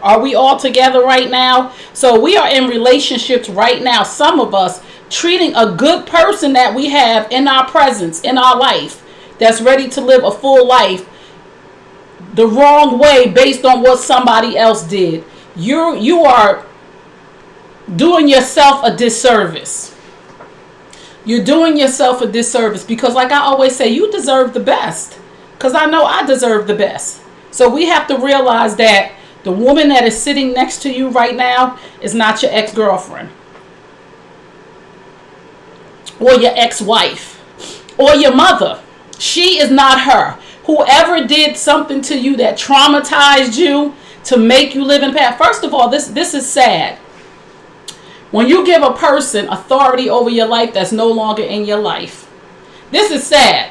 Are we all together right now? So we are in relationships right now, some of us, treating a good person that we have in our presence, in our life, that's ready to live a full life, the wrong way based on what somebody else did. You are doing yourself a disservice. You're doing yourself a disservice because, like I always say, you deserve the best. Because I know I deserve the best. So we have to realize that the woman that is sitting next to you right now is not your ex-girlfriend, or your ex-wife, or your mother. She is not her. Whoever did something to you that traumatized you to make you live in the past. First of all, this is sad. When you give a person authority over your life that's no longer in your life, this is sad.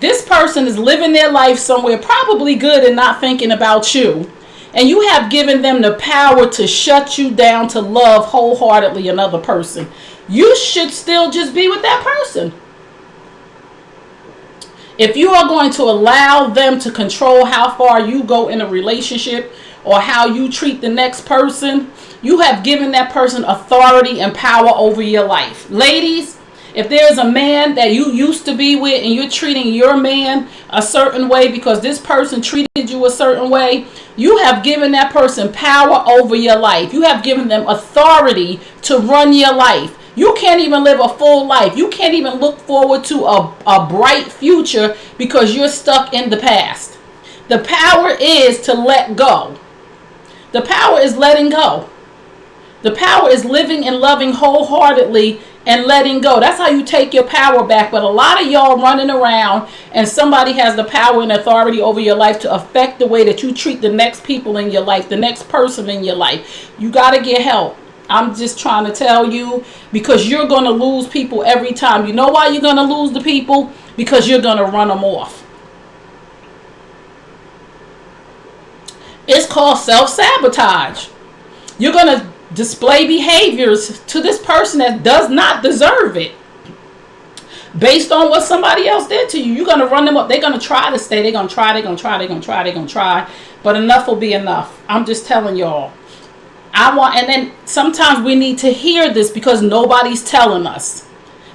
This person is living their life somewhere probably good and not thinking about you. And you have given them the power to shut you down to love wholeheartedly another person. You should still just be with that person. If you are going to allow them to control how far you go in a relationship or how you treat the next person, you have given that person authority and power over your life. Ladies, if there's a man that you used to be with and you're treating your man a certain way because this person treated you a certain way, you have given that person power over your life. You have given them authority to run your life. You can't even live a full life. You can't even look forward to a bright future because you're stuck in the past. The power is to let go. The power is letting go. The power is living and loving wholeheartedly and letting go. That's how you take your power back. But a lot of y'all running around and somebody has the power and authority over your life to affect the way that you treat the next people in your life, the next person in your life. You got to get help. I'm just trying to tell you, because you're going to lose people every time. You know why you're going to lose the people? Because you're going to run them off. It's called self-sabotage. You're going to display behaviors to this person that does not deserve it based on what somebody else did to you. You're going to run them up. They're going to try to stay. They're going to try. But enough will be enough. I'm just telling y'all. And then sometimes we need to hear this because nobody's telling us.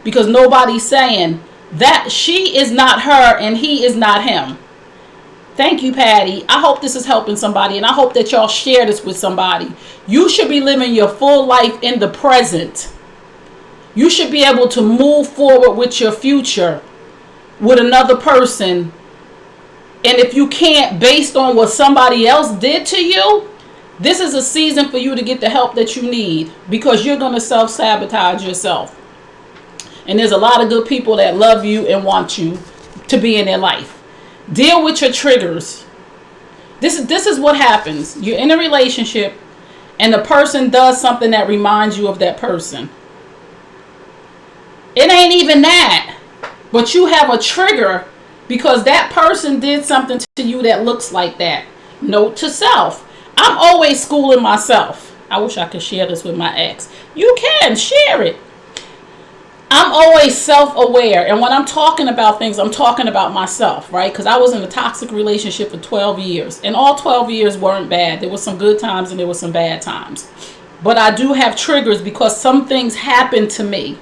Because nobody's saying that she is not her and he is not him. Thank you, Patty. I hope this is helping somebody, and I hope that y'all share this with somebody. You should be living your full life in the present. You should be able to move forward with your future with another person. And if you can't, based on what somebody else did to you, this is a season for you to get the help that you need, because you're going to self-sabotage yourself. And there's a lot of good people that love you and want you to be in their life. Deal with your triggers. This is what happens. You're in a relationship and the person does something that reminds you of that person. It ain't even that, but you have a trigger because that person did something to you that looks like that. Note to self. I'm always schooling myself. I wish I could share this with my ex. You can share it. I'm always self-aware. And when I'm talking about things, I'm talking about myself, right? Because I was in a toxic relationship for 12 years. And all 12 years weren't bad. There were some good times and there were some bad times. But I do have triggers because some things happen to me.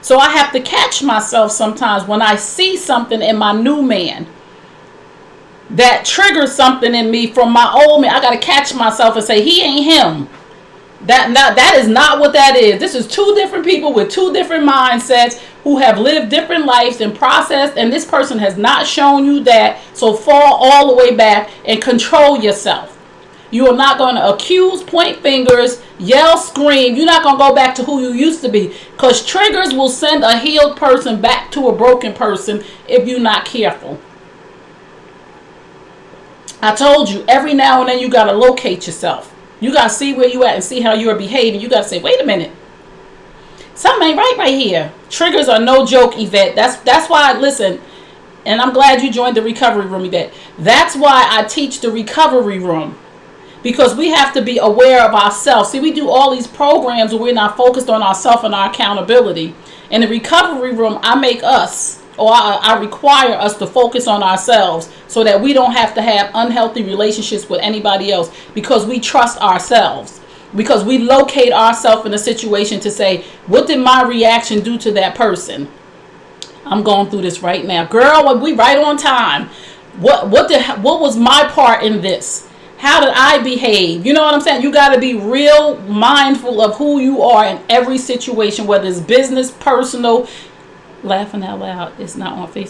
So I have to catch myself sometimes when I see something in my new man that triggers something in me from my old man. I got to catch myself and say, he ain't him. That is not what that is. This is two different people with two different mindsets who have lived different lives and processed, and this person has not shown you that. So fall all the way back and control yourself. You are not going to accuse, point fingers, yell, scream. You're not going to go back to who you used to be, because triggers will send a healed person back to a broken person if you're not careful. I told you, every now and then you got to locate yourself. You got to see where you at and see how you're behaving. You got to say, wait a minute. Something ain't right here. Triggers are no joke, Yvette. That's why, listen, and I'm glad you joined the recovery room, Yvette. That's why I teach the recovery room. Because we have to be aware of ourselves. See, we do all these programs where we're not focused on ourselves and our accountability. In the recovery room, I make us, or I require us to focus on ourselves so that we don't have to have unhealthy relationships with anybody else, because we trust ourselves, because we locate ourselves in a situation to say, what did my reaction do to that person? I'm going through this right now. Girl, we right on time. What was my part in this? How did I behave? You know what I'm saying? You got to be real mindful of who you are in every situation, whether it's business, personal. Laughing out loud. It's not on Facebook.